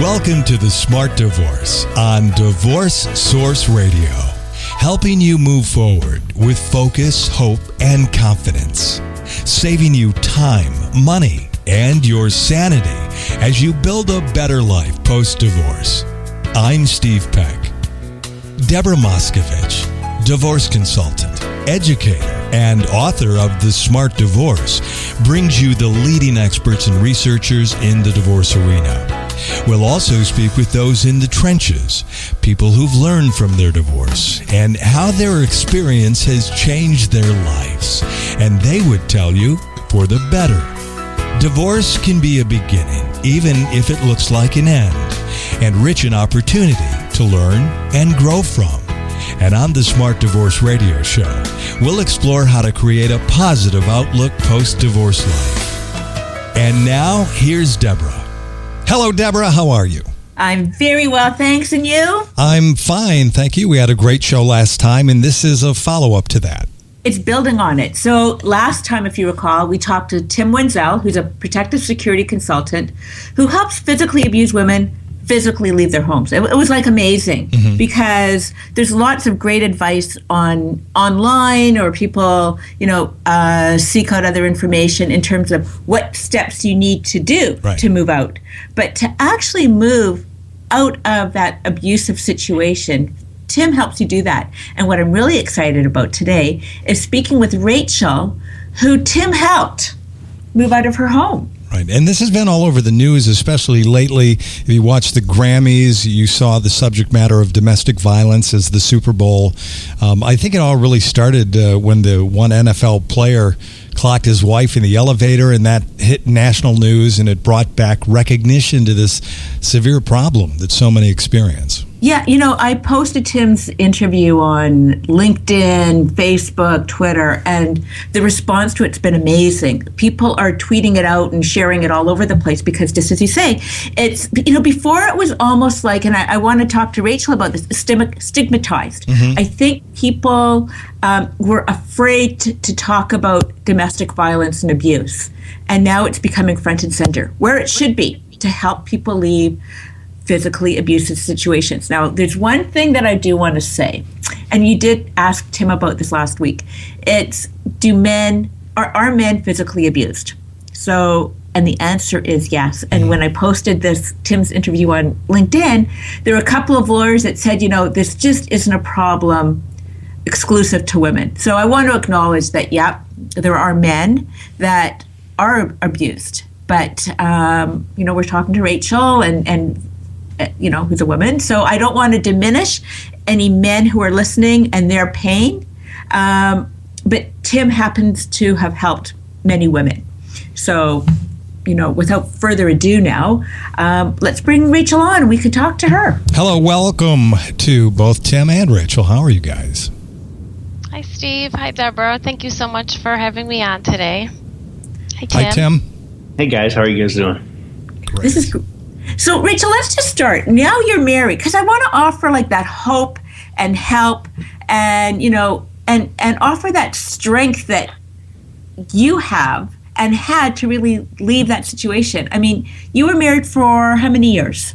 Welcome to The Smart Divorce on Divorce Source Radio, helping you move forward with focus, hope, and confidence, saving you time, money, and your sanity as you build a better life post-divorce. I'm Steve Peck. Deborah Moskovich, divorce consultant, educator, and author of The Smart Divorce, brings you the leading experts and researchers in the divorce arena. We'll also speak with those in the trenches, people who've learned from their divorce and how their experience has changed their lives. And they would tell you for the better. Divorce can be a beginning, even if it looks like an end, and rich in opportunity to learn and grow from. And on the Smart Divorce Radio Show, we'll explore how to create a positive outlook post-divorce life. And now, here's Deborah. Hello, Deborah. How are you? I'm very well, thanks. And you? I'm fine, thank you. We had a great show last time, and this is a follow-up to that. It's building on it. So last time, if you recall, we talked to Tim Wenzel, who's a protective security consultant who helps physically abused women physically leave their homes. It was like amazing because there's lots of great advice online, or people, seek out other information in terms of what steps you need to do to move out. But to actually move out of that abusive situation, Tim helps you do that. And what I'm really excited about today is speaking with Rachel, who Tim helped move out of her home. Right. And this has been all over the news, especially lately. If you watch the Grammys, you saw the subject matter of domestic violence as the Super Bowl. I think it all really started when the one NFL player clocked his wife in the elevator, and that hit national news, and it brought back recognition to this severe problem that so many experience. Yeah, I posted Tim's interview on LinkedIn, Facebook, Twitter, and the response to it's been amazing. People are tweeting it out and sharing it all over the place because, just as you say, it's, before it was almost like, and I want to talk to Rachel about this, stigmatized. I think people were afraid to talk about domestic violence and abuse. And now it's becoming front and center, where it should be, to help people leave physically abusive situations. Now, there's one thing that I do want to say, and you did ask Tim about this last week. It's, are men physically abused? So, and the answer is yes. And when I posted Tim's interview on LinkedIn, there were a couple of lawyers that said, this just isn't a problem exclusive to women. So I want to acknowledge that, there are men that are abused. But, we're talking to Rachel and who's a woman. So I don't want to diminish any men who are listening and their pain. But Tim happens to have helped many women. So, without further ado now, let's bring Rachel on and we could talk to her. Hello, welcome to both Tim and Rachel. How are you guys? Hi, Steve. Hi, Deborah. Thank you so much for having me on today. Hi, Tim. Hi, Tim. Hey, guys. How are you guys doing? Great. This is So, Rachel, let's just start. Now you're married, because I want to offer like that hope and help and, and offer that strength that you have and had to really leave that situation. I mean, you were married for how many years?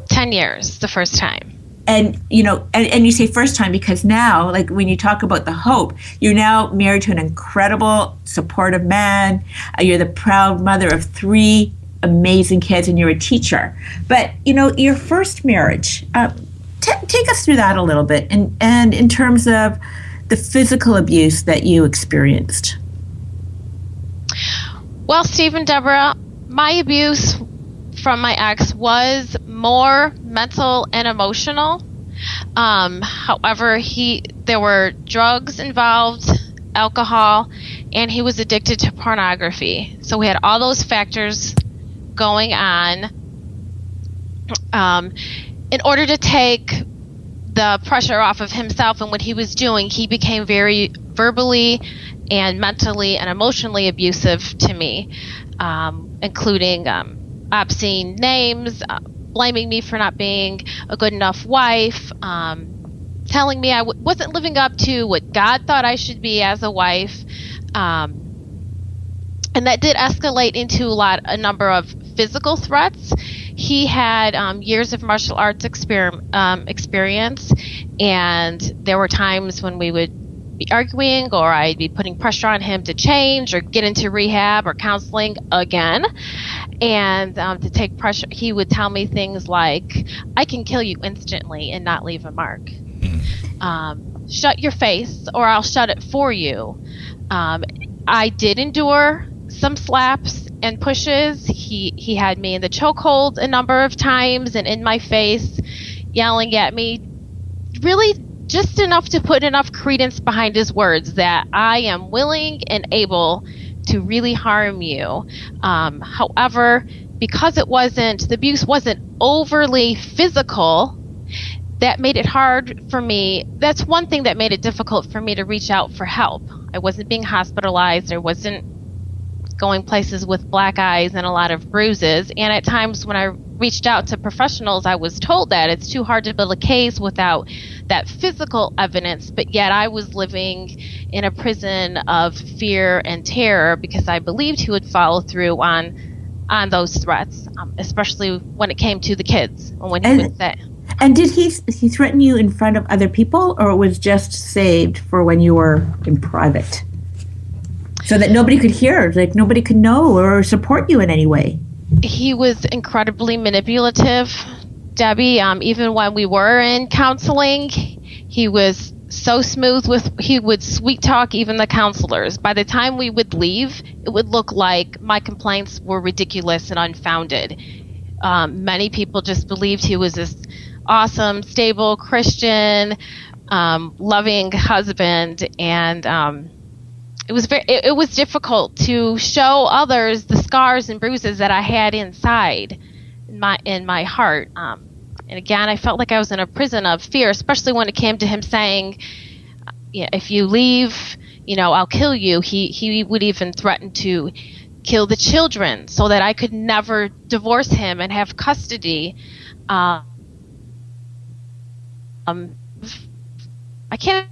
10 years, the first time. And, and you say first time because now, like when you talk about the hope, you're now married to an incredible, supportive man. You're the proud mother of 3 amazing kids, and you're a teacher. But, your first marriage, take us through that a little bit, and in terms of the physical abuse that you experienced. Well, Steve and Deborah, my abuse from my ex was more mental and emotional. However, there were drugs involved, alcohol, and he was addicted to pornography. So we had all those factors going on. In order to take the pressure off of himself and what he was doing, he became very verbally and mentally and emotionally abusive to me, including obscene names, blaming me for not being a good enough wife, telling me I wasn't living up to what God thought I should be as a wife. And that did escalate into a number of physical threats. He had years of martial arts experience, and there were times when we would be arguing, or I'd be putting pressure on him to change or get into rehab or counseling again. And to take pressure, he would tell me things like, I can kill you instantly and not leave a mark. Shut your face or I'll shut it for you. I did endure some slaps and pushes. He had me in the chokehold a number of times and in my face, yelling at me, really just enough to put enough credence behind his words that I am willing and able to really harm you. However, because the abuse wasn't overly physical, that made it hard for me. That's one thing that made it difficult for me to reach out for help. I wasn't being hospitalized. I wasn't going places with black eyes and a lot of bruises. And at times when I reached out to professionals, I was told that it's too hard to build a case without that physical evidence. But yet I was living in a prison of fear and terror because I believed he would follow through on those threats, especially when it came to the kids. When he would say. And did he threaten you in front of other people, or it was just saved for when you were in private? So that nobody could hear, like nobody could know or support you in any way? He was incredibly manipulative, Debbie. Even when we were in counseling, he was so smooth he would sweet talk even the counselors. By the time we would leave, it would look like my complaints were ridiculous and unfounded. Many people just believed he was this awesome, stable Christian, loving husband, and it was difficult to show others the scars and bruises that I had inside in my heart. And again, I felt like I was in a prison of fear, especially when it came to him saying, if you leave, I'll kill you. He would even threaten to kill the children so that I could never divorce him and have custody. I can't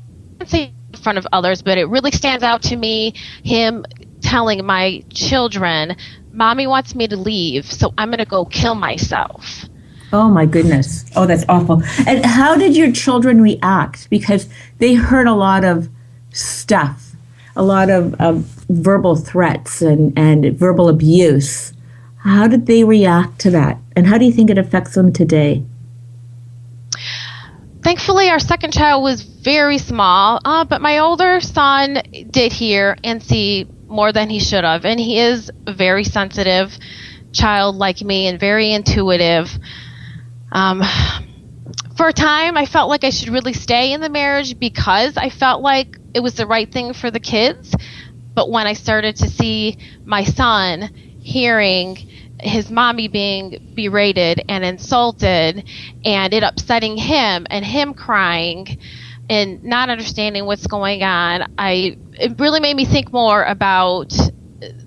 say in front of others, but it really stands out to me, him telling my children, Mommy wants me to leave, so I'm going to go kill myself. Oh, my goodness. Oh, that's awful. And how did your children react? Because they heard a lot of stuff, a lot of verbal threats and verbal abuse. How did they react to that? And how do you think it affects them today? Thankfully, our second child was very small, but my older son did hear and see more than he should have. And he is a very sensitive child like me and very intuitive. For a time, I felt like I should really stay in the marriage because I felt like it was the right thing for the kids. But when I started to see my son hearing his mommy being berated and insulted and it upsetting him and him crying and not understanding what's going on, it really made me think more about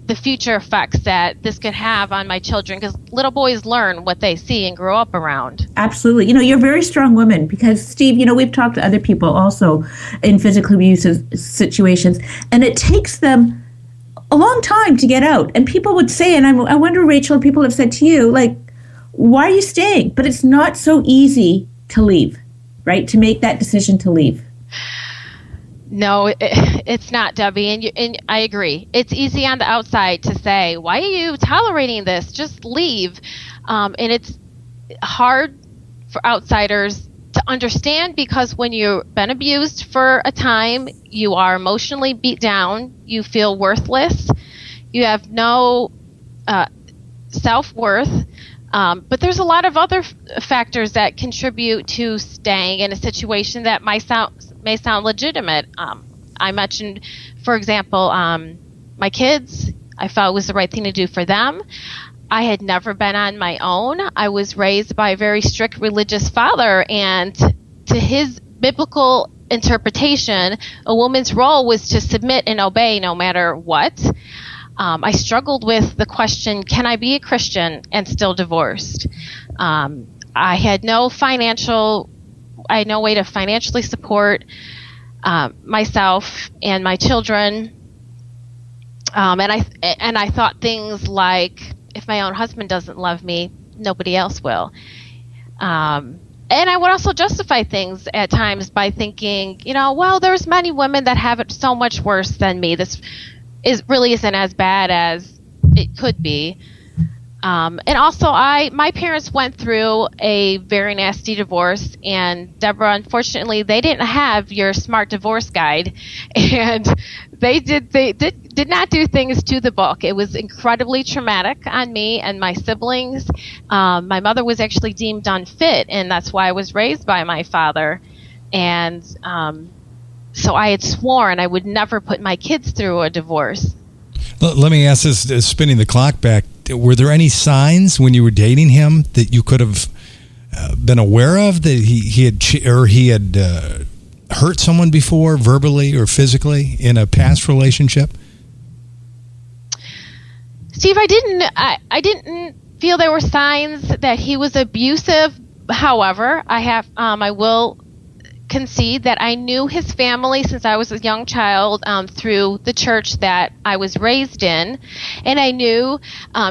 the future effects that this could have on my children, because little boys learn what they see and grow up around. Absolutely. You're a very strong woman because, Steve, we've talked to other people also in physical abuse situations, and it takes them a long time to get out. And people would say, and I wonder, Rachel, people have said to you, like, why are you staying? But it's not so easy to leave, right? To make that decision to leave. No, it's not, Debbie, and I agree. It's easy on the outside to say, why are you tolerating this? Just leave. And it's hard for outsiders to understand because when you've been abused for a time, you are emotionally beat down, you feel worthless, you have no self-worth. But there's a lot of other factors that contribute to staying in a situation that may sound legitimate. I mentioned, for example, my kids. I felt it was the right thing to do for them. I had never been on my own. I was raised by a very strict religious father, and to his biblical interpretation, a woman's role was to submit and obey no matter what. I struggled with the question, can I be a Christian and still divorced? I had no way to financially support myself and my children. And I thought things like, if my own husband doesn't love me, nobody else will. And I would also justify things at times by thinking, well, there's many women that have it so much worse than me. This really isn't as bad as it could be. And also, my parents went through a very nasty divorce, and Deborah, unfortunately, they didn't have your smart divorce guide, and they did not do things to the book. It was incredibly traumatic on me and my siblings. My mother was actually deemed unfit, and that's why I was raised by my father. And so I had sworn I would never put my kids through a divorce. Let me ask this, spinning the clock back. Were there any signs when you were dating him that you could have been aware of that he had hurt someone before, verbally or physically, in a past relationship? Steve, I didn't feel there were signs that he was abusive. However, I will concede that I knew his family since I was a young child through the church that I was raised in, and I knew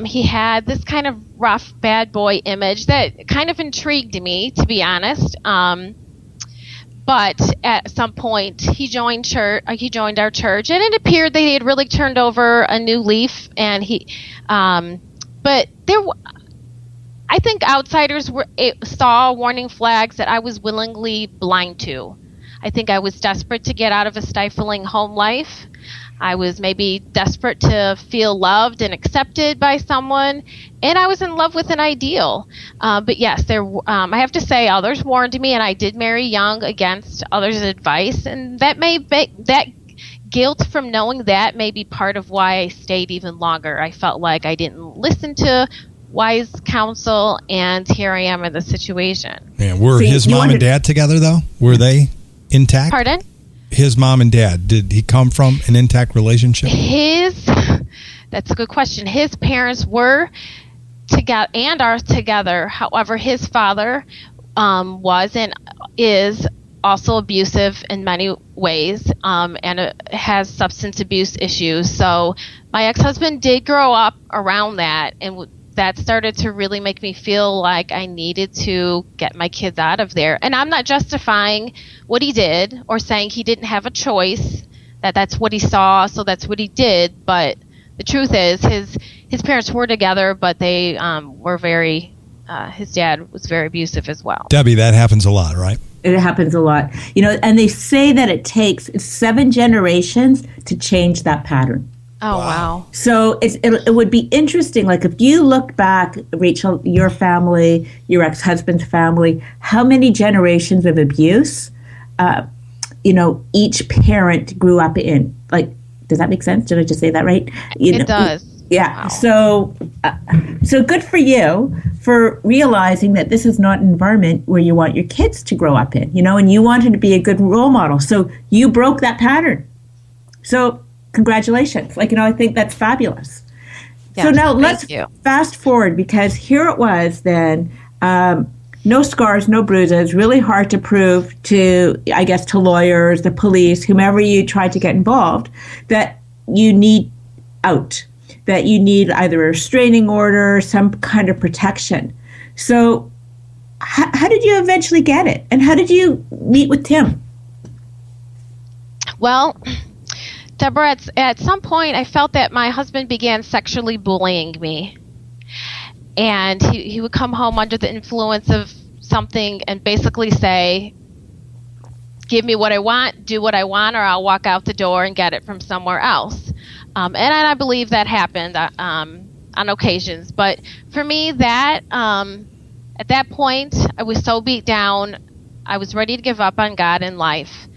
he had this kind of rough bad boy image that kind of intrigued me, to be honest. But at some point he joined our church, and it appeared that he had really turned over a new leaf, and I think outsiders saw warning flags that I was willingly blind to. I think I was desperate to get out of a stifling home life. I was maybe desperate to feel loved and accepted by someone, and I was in love with an ideal. But yes, I have to say, others warned me, and I did marry young against others' advice, and that guilt from knowing that may be part of why I stayed even longer. I felt like I didn't listen to wise counsel, and here I am in the situation. Yeah, were his mom and dad together, though? Were they intact? Pardon? His mom and dad, did he come from an intact relationship? That's a good question. His parents were together and are together. However, his father was and is also abusive in many ways, and has substance abuse issues. So my ex-husband did grow up around that, and that started to really make me feel like I needed to get my kids out of there. And I'm not justifying what he did or saying he didn't have a choice, that's what he saw, so that's what he did. But the truth is, his parents were together, but they were his dad was very abusive as well. Debbie, that happens a lot, right? It happens a lot. And they say that it takes 7 generations to change that pattern. Oh, wow. So it would be interesting, like if you look back, Rachel, your family, your ex-husband's family, how many generations of abuse, each parent grew up in. Like, does that make sense? Did I just say that right? It does. Yeah. Wow. So good for you for realizing that this is not an environment where you want your kids to grow up in, and you wanted to be a good role model. So you broke that pattern. So congratulations. I think that's fabulous. Yes, so now let's you. Fast forward, because here it was then, no scars, no bruises, really hard to prove to lawyers, the police, whomever you tried to get involved, that you need out, that you need either a restraining order, some kind of protection. So how did you eventually get it? And how did you meet with Tim? Well, Deborah, at some point I felt that my husband began sexually bullying me. And he would come home under the influence of something and basically say, give me what I want, do what I want, or I'll walk out the door and get it from somewhere else. And I believe that happened on occasions. But for me, at that point, I was so beat down, I was ready to give up on God and life.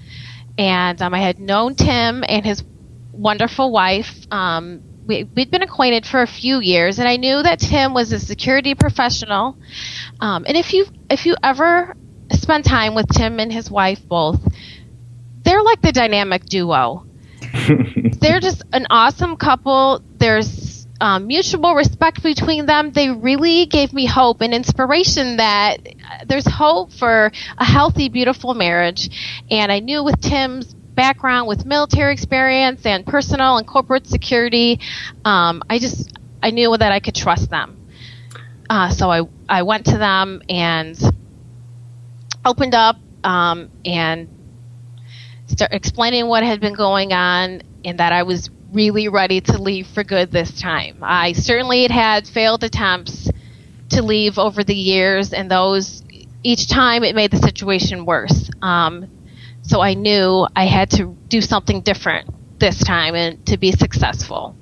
And I had known Tim and his wonderful wife. We'd been acquainted for a few years, and I knew that Tim was a security professional. And if you ever spend time with Tim and his wife both, they're like the dynamic duo. They're just an awesome couple. There's mutual respect between them. They really gave me hope and inspiration that there's hope for a healthy, beautiful marriage. And I knew with Tim's background with military experience and personal and corporate security, I I knew that I could trust them. So I went to them and opened up and started explaining what had been going on and that I was really ready to leave for good this time. I certainly had failed attempts to leave over the years, and those each time it made the situation worse. So I knew I had to do something different this time and to be successful.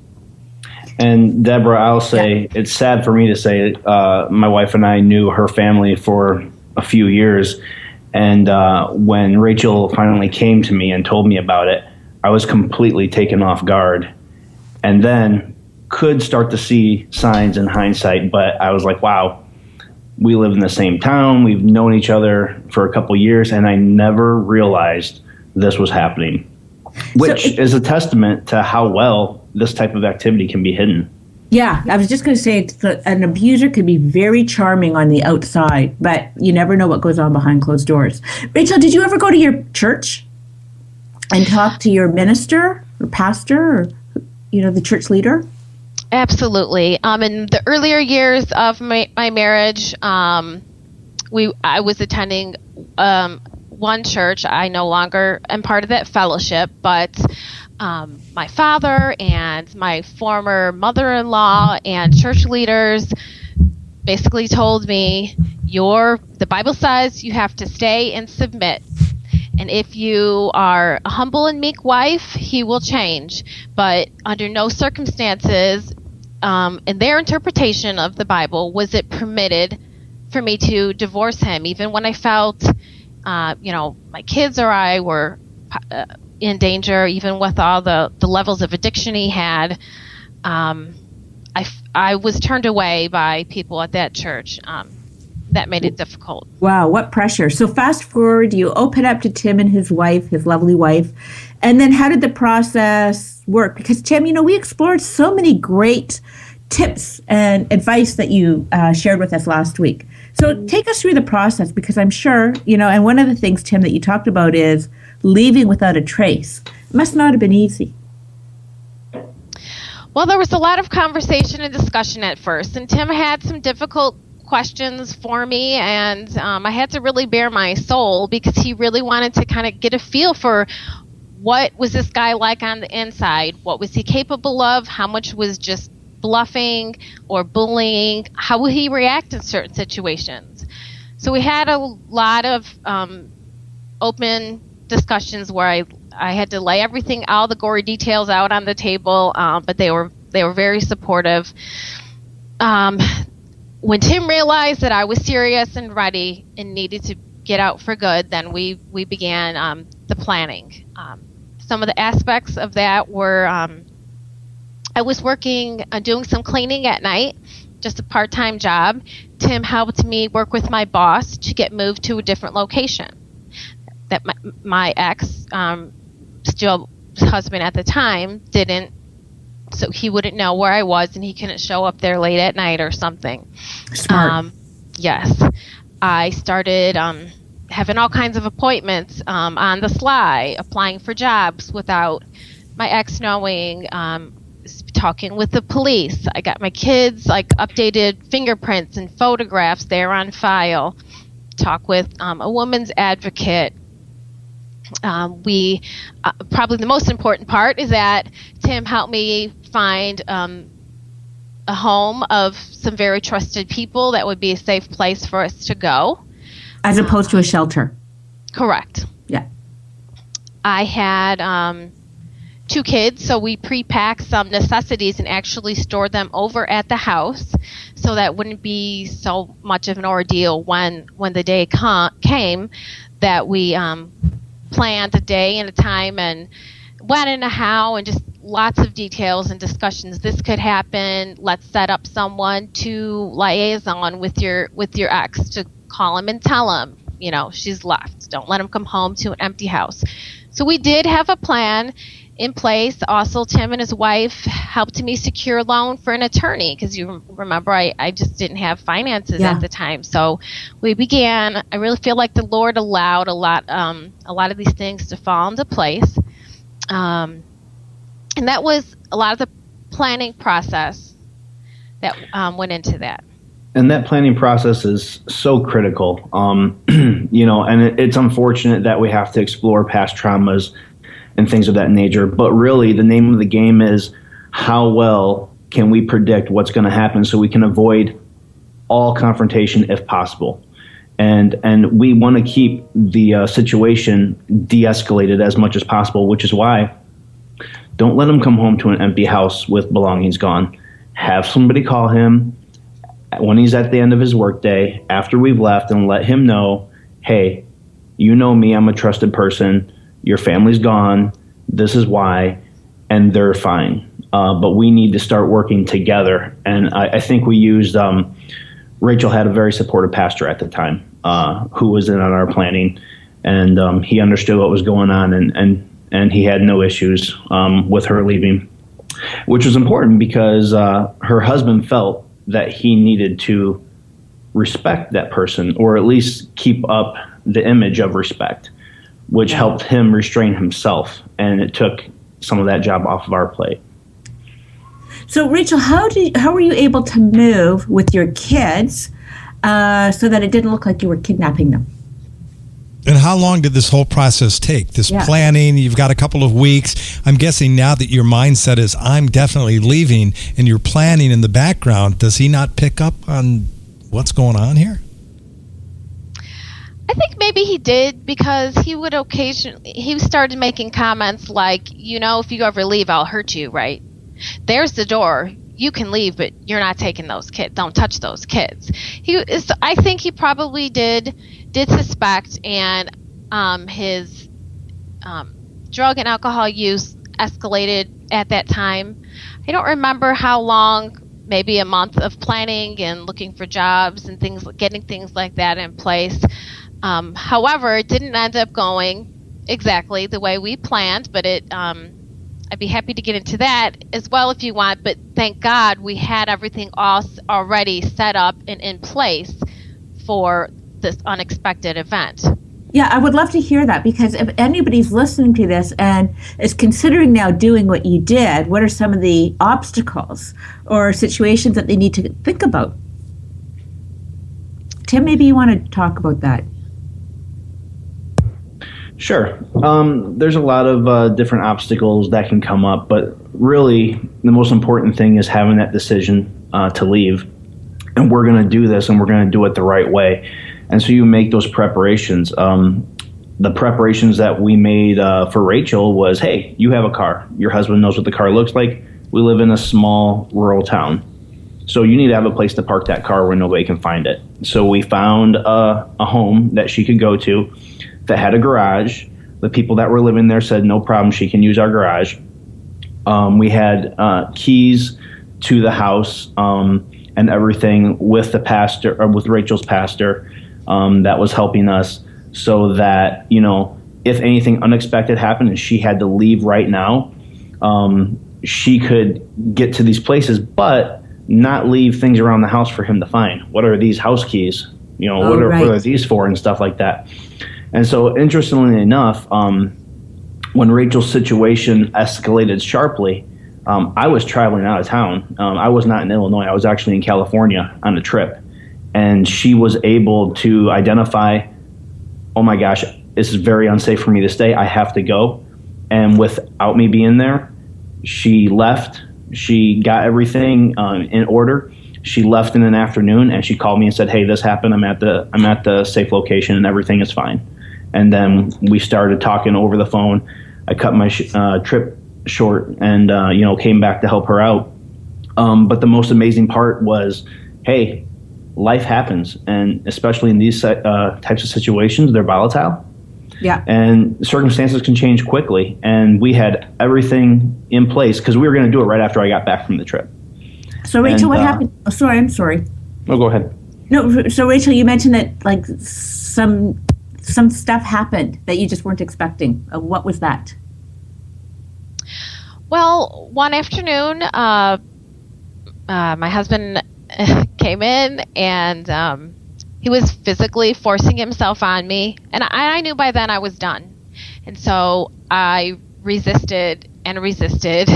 And Deborah, I'll say it's sad for me to say my wife and I knew her family for a few years. And when Rachel finally came to me and told me about it, I was completely taken off guard. And then could start to see signs in hindsight, but I was like, wow, we live in the same town. We've known each other for a couple years, and I never realized this was happening, which is a testament to how well this type of activity can be hidden. Yeah, I was just going to say an abuser could be very charming on the outside, but you never know what goes on behind closed doors. Rachel, did you ever go to your church and talk to your minister or pastor or, the church leader? Absolutely. In the earlier years of my marriage, I was attending one church. I no longer am part of that fellowship, but my father and my former mother-in-law and church leaders basically told me, the Bible says you have to stay and submit. And if you are a humble and meek wife, he will change. But under no circumstances, in their interpretation of the Bible, was it permitted for me to divorce him, even when I felt, my kids or I were in danger, even with all the levels of addiction he had. I was turned away by people at that church. That made it difficult. Wow, what pressure. So fast forward, you open up to Tim and his wife, his lovely wife. And then how did the process work? Because Tim, we explored so many great tips and advice that you shared with us last week. So take us through the process, because I'm sure, and one of the things, Tim, that you talked about is leaving without a trace. It must not have been easy. Well, there was a lot of conversation and discussion at first, and Tim had some difficult questions for me, and I had to really bare my soul because he really wanted to kind of get a feel for what was this guy like on the inside, what was he capable of, how much was just bluffing or bullying, how would he react in certain situations. So we had a lot of open discussions where I had to lay everything, all the gory details out on the table, but they were very supportive. When Tim realized that I was serious and ready and needed to get out for good, then we began the planning. Some of the aspects of that were I was working, doing some cleaning at night, just a part-time job. Tim helped me work with my boss to get moved to a different location. That my ex, still husband at the time, didn't. So he wouldn't know where I was, and he couldn't show up there late at night or something. Smart. Yes. I started having all kinds of appointments on the sly, applying for jobs without my ex knowing, talking with the police. I got my kids, updated fingerprints and photographs there on file. Talk with a woman's advocate. Probably the most important part is that Tim helped me find a home of some very trusted people that would be a safe place for us to go. As opposed to a shelter. Correct. Yeah. I had 2 kids, so we pre-packed some necessities and actually stored them over at the house so that wouldn't be so much of an ordeal when the day came, that we planned a day and a time and when and a how, and just lots of details and discussions. This could happen. Let's set up someone to liaison with your ex, to call him and tell him, she's left. Don't let him come home to an empty house. So we did have a plan in place. Also, Tim and his wife helped me secure a loan for an attorney, because you remember I just didn't have finances at the time. So we began. I really feel like the Lord allowed a lot of these things to fall into place, and that was a lot of the planning process. that went into that. And that planning process is so critical, and it's unfortunate that we have to explore past traumas and things of that nature. But really, the name of the game is how well can we predict what's going to happen so we can avoid all confrontation if possible. And we want to keep the situation de-escalated as much as possible, which is why don't let him come home to an empty house with belongings gone. Have somebody call him when he's at the end of his workday after we've left and let him know, hey, you know me, I'm a trusted person. Your family's gone. This is why. And they're fine. But we need to start working together. And I think we used, Rachel had a very supportive pastor at the time who was in on our planning. And he understood what was going on. And he had no issues with her leaving, which was important because her husband felt that he needed to respect that person, or at least keep up the image of respect, which helped him restrain himself. And it took some of that job off of our plate. So, Rachel, how were you able to move with your kids so that it didn't look like you were kidnapping them? And how long did this whole process take? This planning, you've got a couple of weeks. I'm guessing now that your mindset is, I'm definitely leaving, and you're planning in the background, does he not pick up on what's going on here? I think maybe he did, because he started making comments like, if you ever leave, I'll hurt you, right? There's the door. You can leave, but you're not taking those kids. Don't touch those kids. I think he probably did suspect, and his drug and alcohol use escalated at that time. I don't remember how long, maybe a month of planning and looking for jobs and getting things like that in place. However, it didn't end up going exactly the way we planned, but I'd be happy to get into that as well if you want, but thank God we had everything already set up and in place for this unexpected event. Yeah, I would love to hear that, because if anybody's listening to this and is considering now doing what you did, what are some of the obstacles or situations that they need to think about? Tim, maybe you want to talk about that. Sure. There's a lot of different obstacles that can come up, but really the most important thing is having that decision to leave. And we're going to do this, and we're going to do it the right way. And so you make those preparations. The preparations that we made for Rachel was, hey, you have a car. Your husband knows what the car looks like. We live in a small rural town. So you need to have a place to park that car where nobody can find it. So we found a home that she could go to that had a garage. The people that were living there said, no problem, she can use our garage. We had keys to the house and everything with the pastor, or with Rachel's pastor, that was helping us, so that, if anything unexpected happened and she had to leave right now, she could get to these places, but not leave things around the house for him to find. What are these house keys? What are these for, and stuff like that. And so, interestingly enough, when Rachel's situation escalated sharply, I was traveling out of town. I was not in Illinois. I was actually in California on a trip. And she was able to identify, oh my gosh, this is very unsafe for me to stay. I have to go. And without me being there, she left. She got everything in order. She left in an afternoon, and she called me and said, hey, this happened. I'm at the safe location, and everything is fine. And then we started talking over the phone. I cut my trip short and, came back to help her out. But the most amazing part was, hey, life happens. And especially in these types of situations, they're volatile. Yeah. And circumstances can change quickly. And we had everything in place because we were going to do it right after I got back from the trip. So, Rachel, what happened? Oh, sorry, I'm sorry. No, go ahead. No, so Rachel, you mentioned that like some stuff happened that you just weren't expecting. What was that? Well, one afternoon, my husband came in, and he was physically forcing himself on me, and I knew by then I was done. And so I resisted and resisted,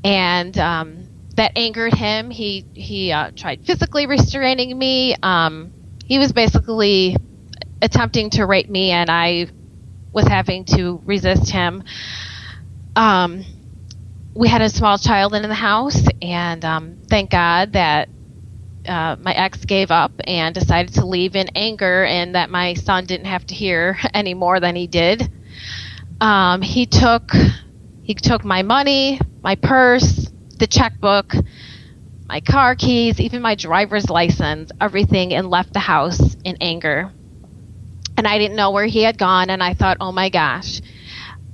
and that angered him. He tried physically restraining me. He was basically attempting to rape me, and I was having to resist him. We had a small child in the house, and thank God that my ex gave up and decided to leave in anger, and that my son didn't have to hear any more than he did. He took my money, my purse, the checkbook, my car keys, even my driver's license, everything, and left the house in anger. And I didn't know where he had gone, and I thought, oh my gosh,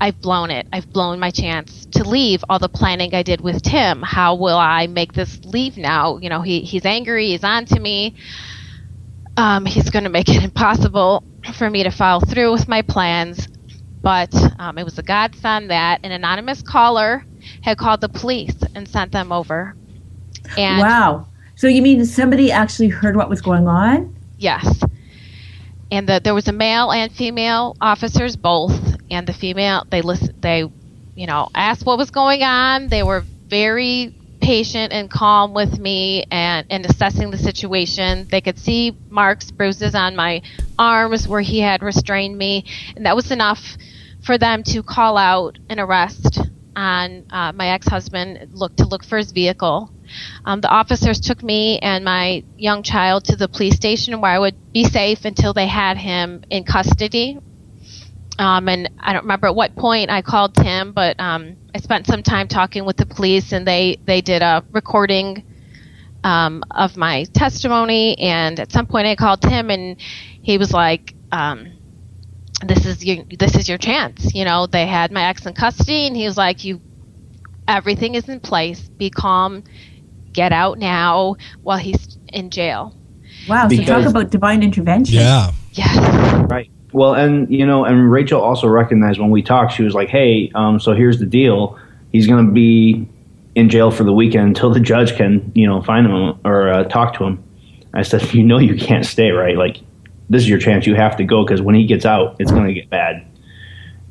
I've blown it. I've blown my chance to leave. All the planning I did with Tim, how will I make this leave now? You know, he's angry, he's on to me. He's going to make it impossible for me to follow through with my plans. But it was a godsend that an anonymous caller had called the police and sent them over. And wow. So you mean somebody actually heard what was going on? Yes. And there was a male and female officers both. And the female, they asked what was going on. They were very patient and calm with me and assessing the situation. They could see marks, bruises on my arms where he had restrained me. And that was enough for them to call out an arrest on my ex-husband, look for his vehicle. The officers took me and my young child to the police station where I would be safe until they had him in custody. And I don't remember at what point I called Tim, but I spent some time talking with the police, and they did a recording of my testimony. And at some point I called Tim, and he was like, this is your chance. You know, they had my ex in custody, and he was like, everything is in place. Be calm. Get out now while he's in jail. Wow. So talk about divine intervention. Yeah. Yes. Right. Well, and Rachel also recognized when we talked, she was like, hey, so here's the deal. He's going to be in jail for the weekend until the judge can, find him or talk to him. I said, you can't stay, right? Like, this is your chance. You have to go, because when he gets out, it's going to get bad.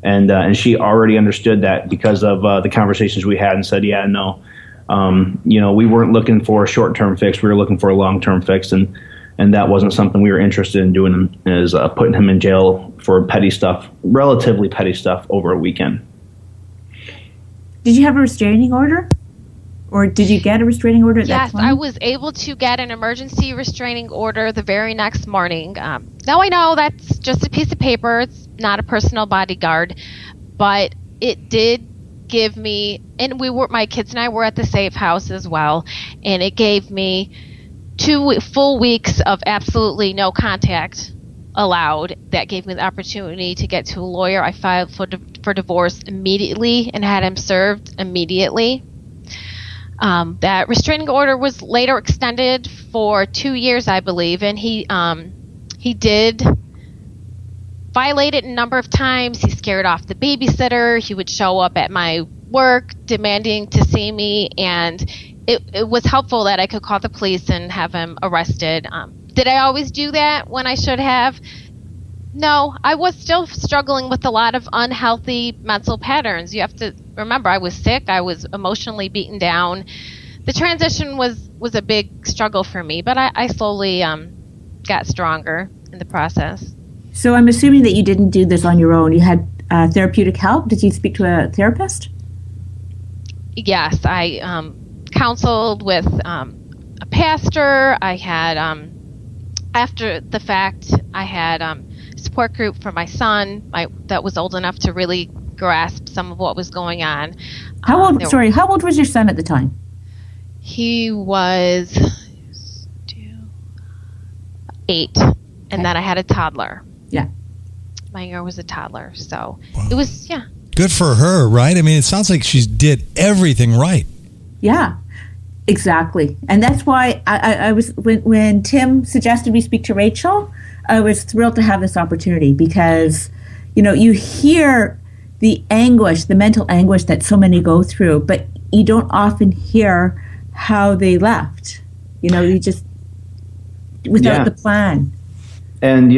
And she already understood that because of the conversations we had, and said, yeah, no. We weren't looking for a short-term fix. We were looking for a long-term fix, and that wasn't something we were interested in doing, is putting him in jail for petty stuff, relatively petty stuff, over a weekend. Did you have a restraining order? Or did you get a restraining order at that time? Yes, I was able to get an emergency restraining order the very next morning. Now I know that's just a piece of paper. It's not a personal bodyguard. But it did give me, and my kids and I were at the safe house as well, and it gave me 2 full weeks of absolutely no contact allowed. That gave me the opportunity to get to a lawyer. I filed for divorce immediately and had him served immediately. That restraining order was later extended for 2 years, I believe, and he did violate it a number of times. He scared off the babysitter. He would show up at my work demanding to see me, and it was helpful that I could call the police and have him arrested. Did I always do that when I should have? No, I was still struggling with a lot of unhealthy mental patterns. You have to remember, I was sick. I was emotionally beaten down. The transition was a big struggle for me, but I slowly got stronger in the process. So I'm assuming that you didn't do this on your own. You had therapeutic help. Did you speak to a therapist? Yes, I counseled with a pastor. I had, after the fact, I had support group for my son that was old enough to really grasp some of what was going on. How old was your son at the time? He was 8, and then I had a toddler. Yeah. My girl was a toddler, so wow. It was, yeah. Good for her, right? I mean, it sounds like she did everything right. Yeah, exactly. And that's why I was, when Tim suggested we speak to Rachel, I was thrilled to have this opportunity, because, you hear the anguish, the mental anguish that so many go through, but you don't often hear how they left. You just, without the plan. And,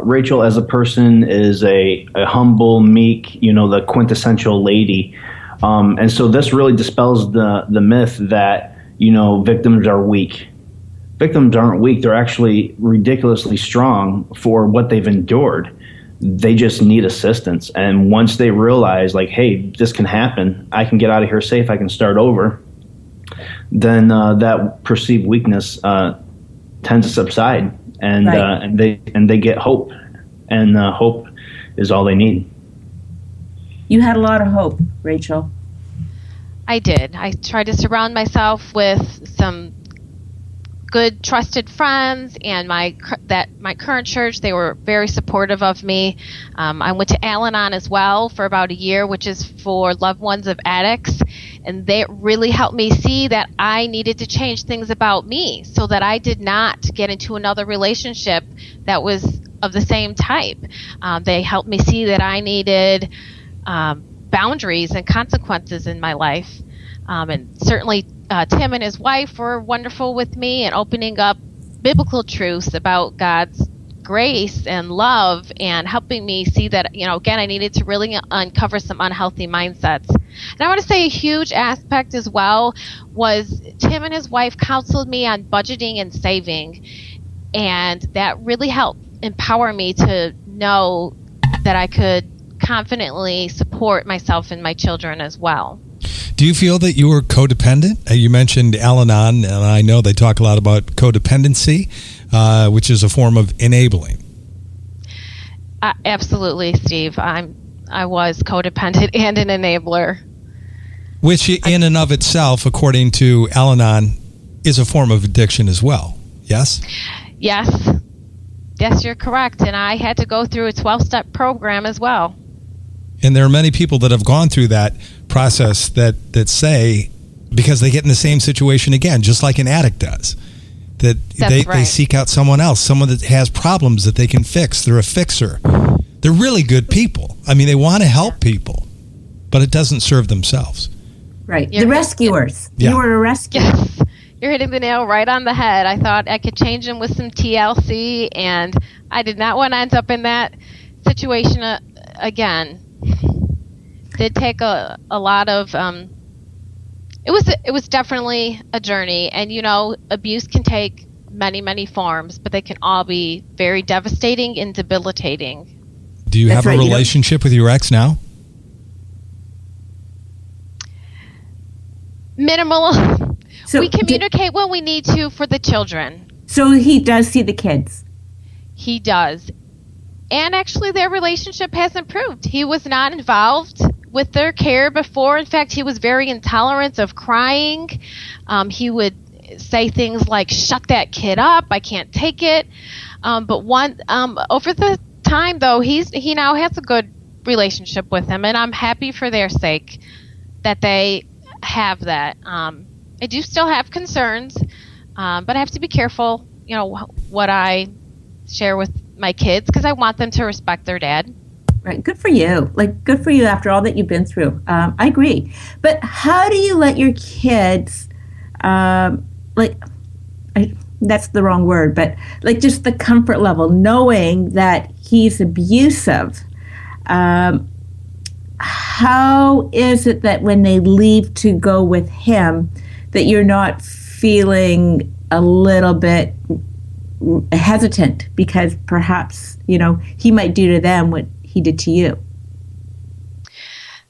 Rachel as a person is a humble, meek, the quintessential lady. And so this really dispels the myth that, victims are weak. Victims aren't weak. They're actually ridiculously strong for what they've endured. They just need assistance. And once they realize, like, hey, this can happen, I can get out of here safe, I can start over, then that perceived weakness tends to subside, and right. and they get hope, and hope is all they need. You had a lot of hope, Rachel. I did. I tried to surround myself with some good, trusted friends, and my current church, they were very supportive of me. I went to Al-Anon as well for about a year, which is for loved ones of addicts, and they really helped me see that I needed to change things about me so that I did not get into another relationship that was of the same type. They helped me see that I needed boundaries and consequences in my life. And certainly Tim and his wife were wonderful with me and opening up biblical truths about God's grace and love and helping me see that, again, I needed to really uncover some unhealthy mindsets. And I want to say a huge aspect as well was Tim and his wife counseled me on budgeting and saving. And that really helped empower me to know that I could confidently support myself and my children as well. Do you feel that you were codependent? You mentioned Al-Anon, and I know they talk a lot about codependency, which is a form of enabling. Absolutely, Steve. I was codependent and an enabler. Which in and of itself, according to Al-Anon, is a form of addiction as well, yes? Yes. Yes, you're correct. And I had to go through a 12-step program as well. And there are many people that have gone through that process that say, because they get in the same situation again, just like an addict does, that they seek out someone else, someone that has problems that they can fix. They're a fixer. They're really good people. I mean, they want to help people, but it doesn't serve themselves. Right. The rescuers. Yeah. You were a rescuer. Yes. You're hitting the nail right on the head. I thought I could change them with some TLC, and I did not want to end up in that situation again. Did take a lot of it was definitely a journey, and abuse can take many forms, but they can all be very devastating and debilitating. Do you have a relationship with your ex now? Minimal. So we communicate when we need to for the children. So he does see the kids? He does. And actually their relationship has improved. He was not involved with their care before. In fact, he was very intolerant of crying. He would say things like, "Shut that kid up, I can't take it." But over the time, though, he now has a good relationship with him, and I'm happy for their sake that they have that. I do still have concerns, but I have to be careful, what I share with my kids, because I want them to respect their dad. Right. Good for you. Good for you after all that you've been through. I agree. But how do you let your kids, that's the wrong word, but just the comfort level, knowing that he's abusive. How is it that when they leave to go with him, that you're not feeling a little bit hesitant because perhaps, he might do to them what he did to you?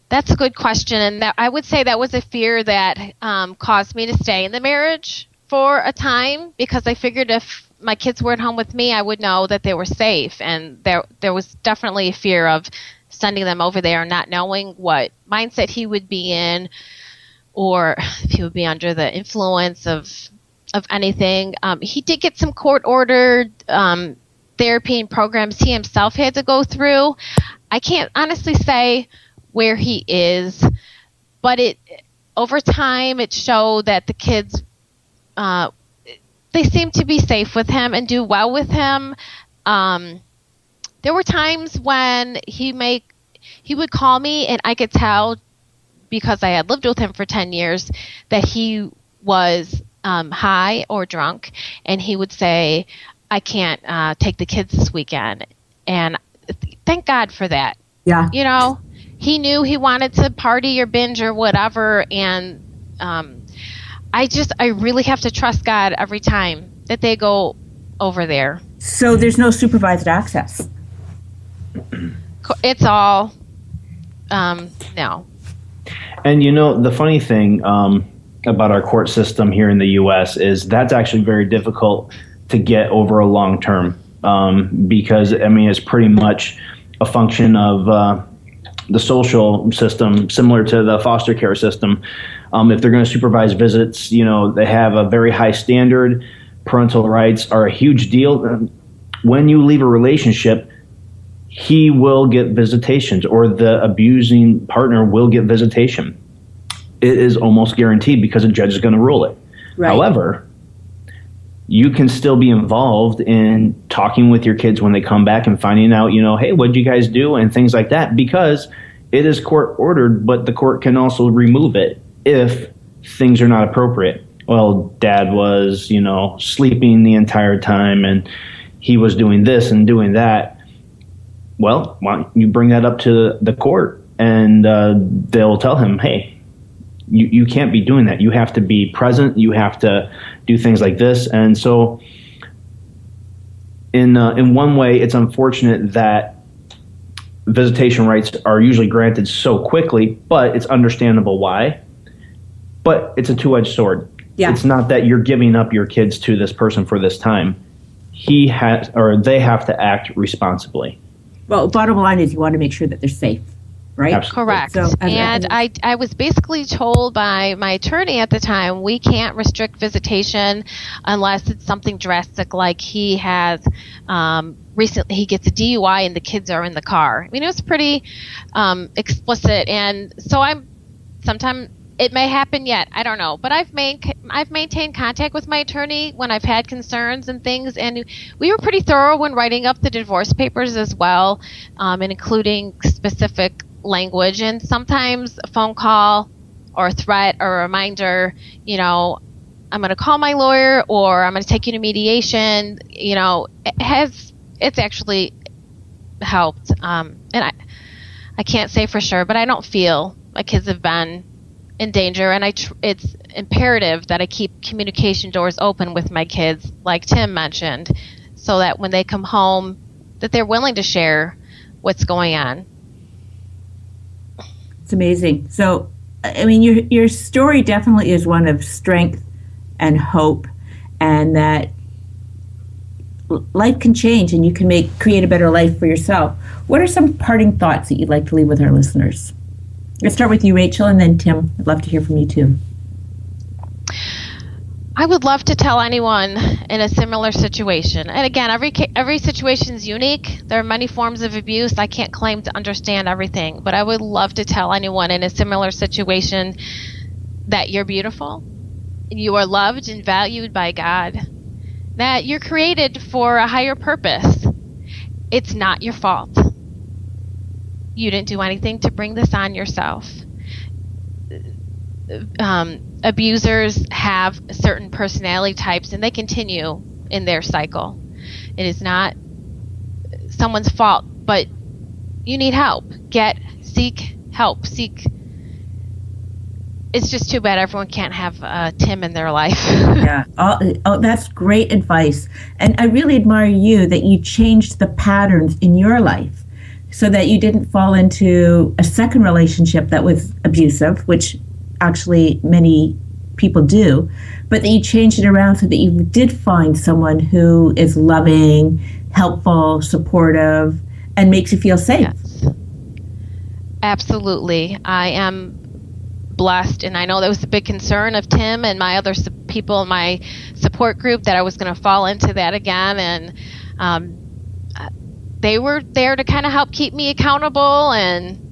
That's a good question, and I would say that was a fear that caused me to stay in the marriage for a time, because I figured if my kids were at home with me, I would know that they were safe, and there was definitely a fear of sending them over there and not knowing what mindset he would be in, or if he would be under the influence of anything. He did get some court-ordered therapy and programs he himself had to go through. I can't honestly say where he is, but over time it showed that the kids, they seem to be safe with him and do well with him. There were times when he would call me, and I could tell, because I had lived with him for 10 years, that he was high or drunk, and he would say, "I can't take the kids this weekend." And thank God for that. Yeah. he knew he wanted to party or binge or whatever, and I really have to trust God every time that they go over there. So there's no supervised access? It's all no. And the funny thing about our court system here in the U.S. is that's actually very difficult to get over a long term, because it's pretty much a function of the social system, similar to the foster care system. If they're going to supervise visits, they have a very high standard. Parental rights are a huge deal. When you leave a relationship, he will get visitations, or the abusing partner will get visitation. It is almost guaranteed because a judge is going to rule it. Right. However, you can still be involved in talking with your kids when they come back and finding out, hey, what'd you guys do, and things like that, because it is court ordered, but the court can also remove it if things are not appropriate. Well, dad was, sleeping the entire time, and he was doing this and doing that. Well, why don't you bring that up to the court, and they'll tell him, hey, you can't be doing that. You have to be present. You have to do things like this. And so in one way, it's unfortunate that visitation rights are usually granted so quickly, but it's understandable why. But it's a two-edged sword. Yeah. It's not that you're giving up your kids to this person for this time. They have to act responsibly. Well, bottom line is you want to make sure that they're safe, right? Absolutely. Correct. So, and I was basically told by my attorney at the time, we can't restrict visitation unless it's something drastic, like he has recently he gets a DUI and the kids are in the car. It was pretty explicit, and so sometimes it may happen yet. I don't know, but I've maintained contact with my attorney when I've had concerns and things, and we were pretty thorough when writing up the divorce papers as well, and including specific language. And sometimes a phone call or a threat or a reminder, I'm going to call my lawyer, or I'm going to take you to mediation. It's actually helped, and I can't say for sure, but I don't feel my kids have been in danger, and it's imperative that I keep communication doors open with my kids, like Tim mentioned, so that when they come home, that they're willing to share what's going on. It's amazing. So, your story definitely is one of strength and hope, and that life can change, and you can create a better life for yourself. What are some parting thoughts that you'd like to leave with our listeners? Let's start with you, Rachel, and then Tim. I'd love to hear from you too. I would love to tell anyone in a similar situation. And again, every situation is unique. There are many forms of abuse. I can't claim to understand everything, but I would love to tell anyone in a similar situation that you're beautiful, you are loved and valued by God, that you're created for a higher purpose. It's not your fault. You didn't do anything to bring this on yourself. Abusers have certain personality types, and they continue in their cycle. It is not someone's fault, but you need help. Seek help. It's just too bad everyone can't have Tim in their life. Yeah. Oh, that's great advice. And I really admire you that you changed the patterns in your life, so that you didn't fall into a second relationship that was abusive, which actually many people do, but that you changed it around so that you did find someone who is loving, helpful, supportive, and makes you feel safe. Yes. Absolutely. I am blessed, and I know that was a big concern of Tim and my other people in my support group, that I was going to fall into that again, and they were there to kind of help keep me accountable and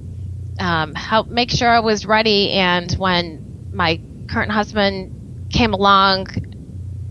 help make sure I was ready. And when my current husband came along,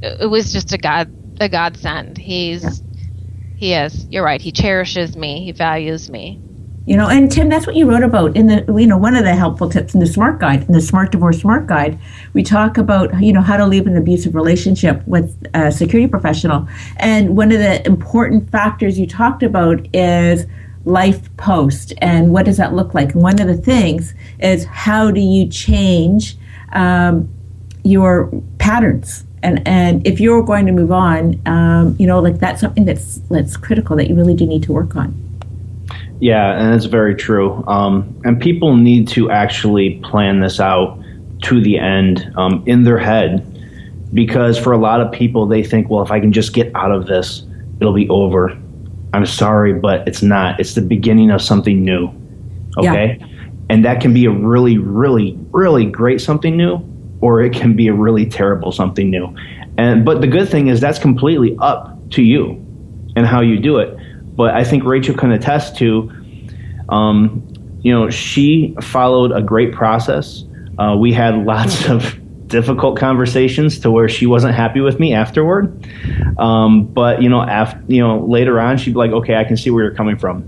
it was just a godsend. He is. You're right. He cherishes me. He values me. And Tim, that's what you wrote about in the, one of the helpful tips in the SMART Guide, in the Smart Divorce SMART Guide. We talk about, how to leave an abusive relationship with a security professional. And one of the important factors you talked about is life post, and what does that look like? And one of the things is, how do you change your patterns? And if you're going to move on, like that's something that's critical that you really do need to work on. Yeah, and that's very true. And people need to actually plan this out to the end in their head, because for a lot of people, they think, well, if I can just get out of this, it'll be over. I'm sorry, but it's not. It's the beginning of something new. Okay? Yeah. And that can be a really, really, really great something new, or it can be a really terrible something new. But the good thing is that's completely up to you and how you do it. But I think Rachel can attest to, she followed a great process. We had lots of difficult conversations to where she wasn't happy with me afterward. But later on, she'd be like, okay, I can see where you're coming from.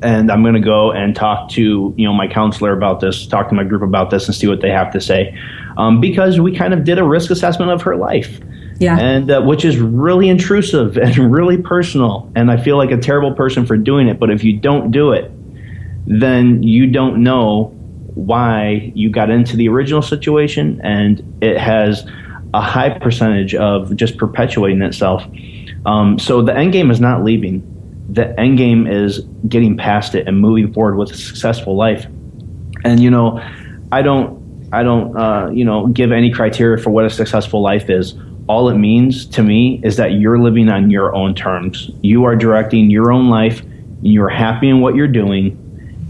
And I'm going to go and talk to, my counselor about this, talk to my group about this and see what they have to say. Because we kind of did a risk assessment of her life. Yeah. And which is really intrusive and really personal. And I feel like a terrible person for doing it. But if you don't do it, then you don't know why you got into the original situation. And it has a high percentage of just perpetuating itself. So the end game is not leaving. The end game is getting past it and moving forward with a successful life. And, I don't give any criteria for what a successful life is. All it means to me is that you're living on your own terms. You are directing your own life. You're happy in what you're doing,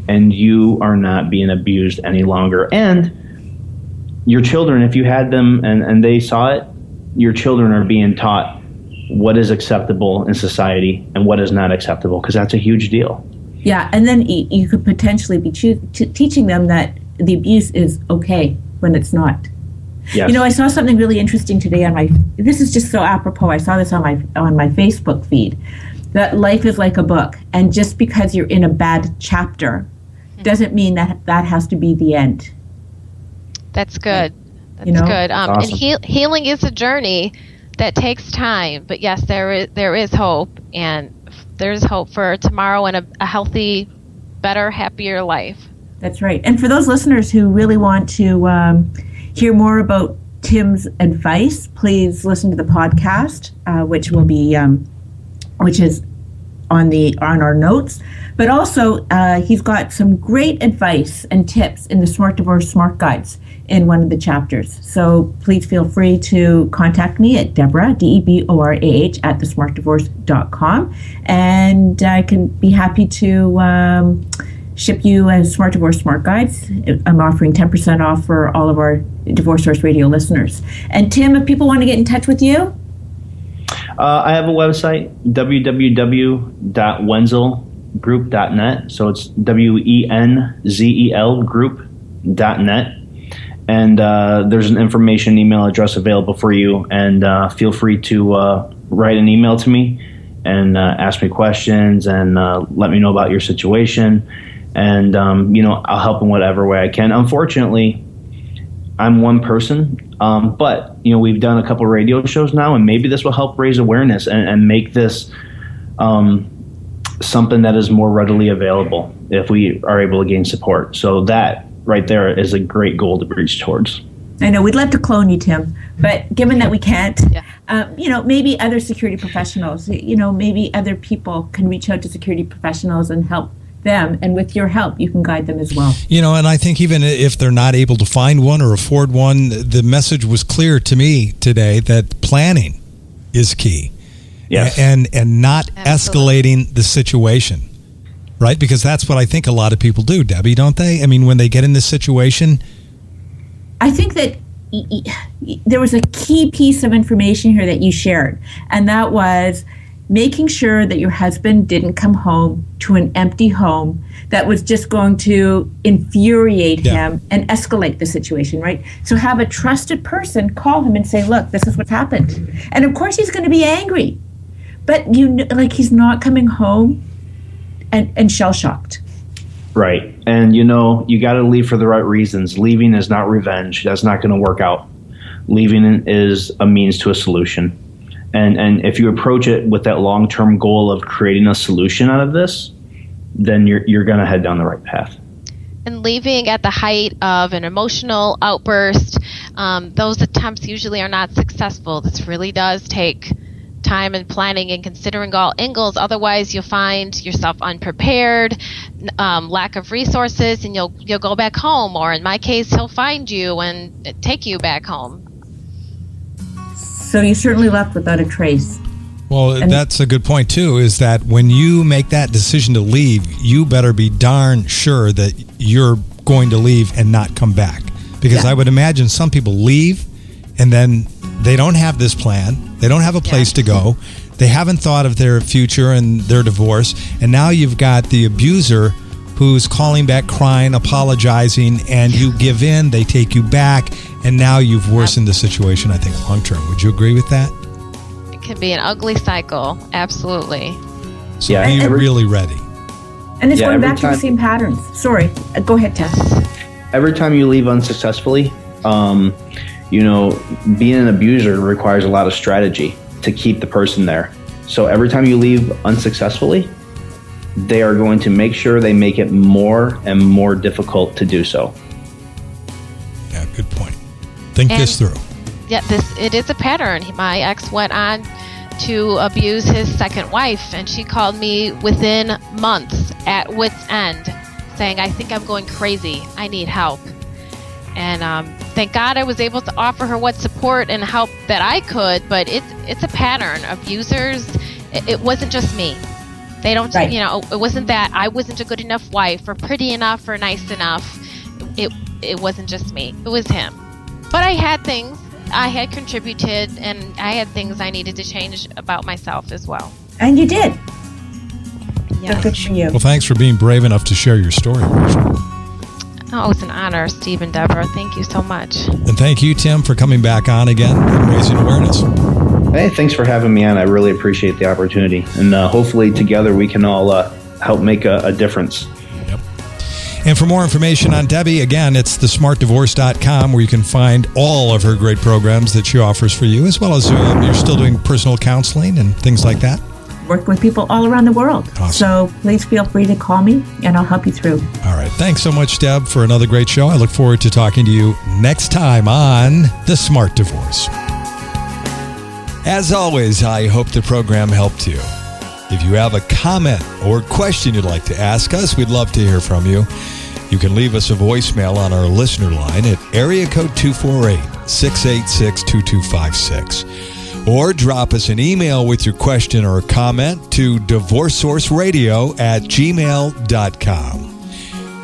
and you are not being abused any longer. And your children, if you had them and they saw it, your children are being taught what is acceptable in society and what is not acceptable, because that's a huge deal. Yeah, and then you could potentially be teaching them that the abuse is okay when it's not. Yes. I saw something really interesting today this is just so apropos. I saw this on my Facebook feed, that life is like a book, and just because you're in a bad chapter doesn't mean that has to be the end. That's good. That's good. Awesome. And healing is a journey that takes time, but yes, there is hope, and there's hope for tomorrow and a healthy, better, happier life. That's right. And for those listeners who really want to hear more about Tim's advice, please listen to the podcast, which will be which is on our notes. But also, he's got some great advice and tips in the Smart Divorce Smart Guides in one of the chapters. So please feel free to contact me at Deborah, DEBORAH, at thesmartdivorce.com. And I can be happy to ship you a Smart Divorce Smart Guides. I'm offering 10% off for all of our Divorce Source Radio listeners. And Tim, if people want to get in touch with you? I have a website, www.wenzelgroup.net. So it's WENZEL group.net. And there's an information email address available for you. And feel free to write an email to me and ask me questions and let me know about your situation. And, I'll help in whatever way I can. Unfortunately, I'm one person, but, we've done a couple of radio shows now, and maybe this will help raise awareness and make this something that is more readily available if we are able to gain support. So that right there is a great goal to reach towards. I know we'd love to clone you, Tim, but given that we can't, maybe other security professionals, maybe other people can reach out to security professionals and help them, and with your help you can guide them as well. And I think even if they're not able to find one or afford one, the message was clear to me today that planning is key. Yes. And not escalating the situation, right? Because that's what I think a lot of people do, Debbie, don't they? I mean, when they get in this situation, I think that there was a key piece of information here that you shared, and that was making sure that your husband didn't come home to an empty home that was just going to infuriate him and escalate the situation, right? So have a trusted person call him and say, look, this is what's happened. And of course he's going to be angry, but he's not coming home and shell-shocked. Right. And, you got to leave for the right reasons. Leaving is not revenge. That's not going to work out. Leaving is a means to a solution. And if you approach it with that long-term goal of creating a solution out of this, then you're going to head down the right path. And leaving at the height of an emotional outburst, those attempts usually are not successful. This really does take time and planning and considering all angles. Otherwise, you'll find yourself unprepared, lack of resources, and you'll go back home. Or in my case, he'll find you and take you back home. So you certainly left without a trace. Well, that's a good point, too, is that when you make that decision to leave, you better be darn sure that you're going to leave and not come back. Because I would imagine some people leave and then they don't have this plan. They don't have a place to go. They haven't thought of their future and their divorce. And now you've got the abuser who's calling back, crying, apologizing, and you give in, they take you back, and now you've worsened the situation, I think, long term. Would you agree with that? Can be an ugly cycle, absolutely. So be really ready. And it's going back to the same patterns. Sorry, go ahead, Tess. Every time you leave unsuccessfully, being an abuser requires a lot of strategy to keep the person there. So every time you leave unsuccessfully, they are going to make sure they make it more and more difficult to do so. Yeah, good point. Think this through. Yeah, it is a pattern. My ex went on to abuse his second wife, and she called me within months at wit's end, saying, "I think I'm going crazy. I need help." And thank God I was able to offer her what support and help that I could. But it's a pattern. Abusers. It wasn't just me. They don't. Right. It wasn't that I wasn't a good enough wife or pretty enough or nice enough. It wasn't just me. It was him. But I had things. I had contributed, and I had things I needed to change about myself as well. And you did. Yeah. So good for you. Well, thanks for being brave enough to share your story, Rachel. Oh, it's an honor, Steve and Deborah. Thank you so much. And thank you, Tim, for coming back on again and raising awareness. Hey, thanks for having me on. I really appreciate the opportunity. And hopefully together we can all help make a difference. And for more information on Debbie, again, it's thesmartdivorce.com, where you can find all of her great programs that she offers for you, as well as you're still doing personal counseling and things like that. Work with people all around the world. Awesome. So please feel free to call me, and I'll help you through. All right. Thanks so much, Deb, for another great show. I look forward to talking to you next time on The Smart Divorce. As always, I hope the program helped you. If you have a comment or question you'd like to ask us, we'd love to hear from you. You can leave us a voicemail on our listener line at area code 248-686-2256. Or drop us an email with your question or comment to divorcesourceradio@gmail.com.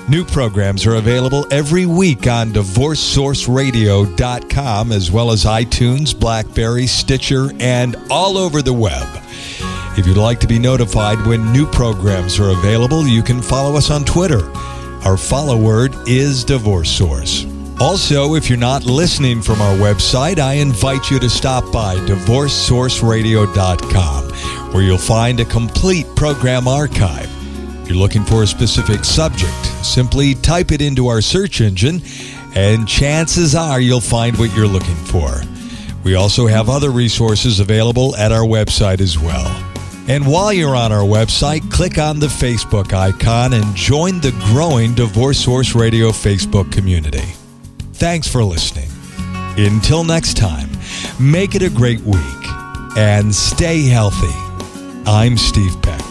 New programs are available every week on divorcesourceradio.com, as well as iTunes, BlackBerry, Stitcher, and all over the web. If you'd like to be notified when new programs are available, you can follow us on Twitter. Our follow word is Divorce Source. Also, if you're not listening from our website, I invite you to stop by divorcesourceradio.com, where you'll find a complete program archive. If you're looking for a specific subject, simply type it into our search engine, and chances are you'll find what you're looking for. We also have other resources available at our website as well. And while you're on our website, click on the Facebook icon and join the growing Divorce Source Radio Facebook community. Thanks for listening. Until next time, make it a great week and stay healthy. I'm Steve Peck.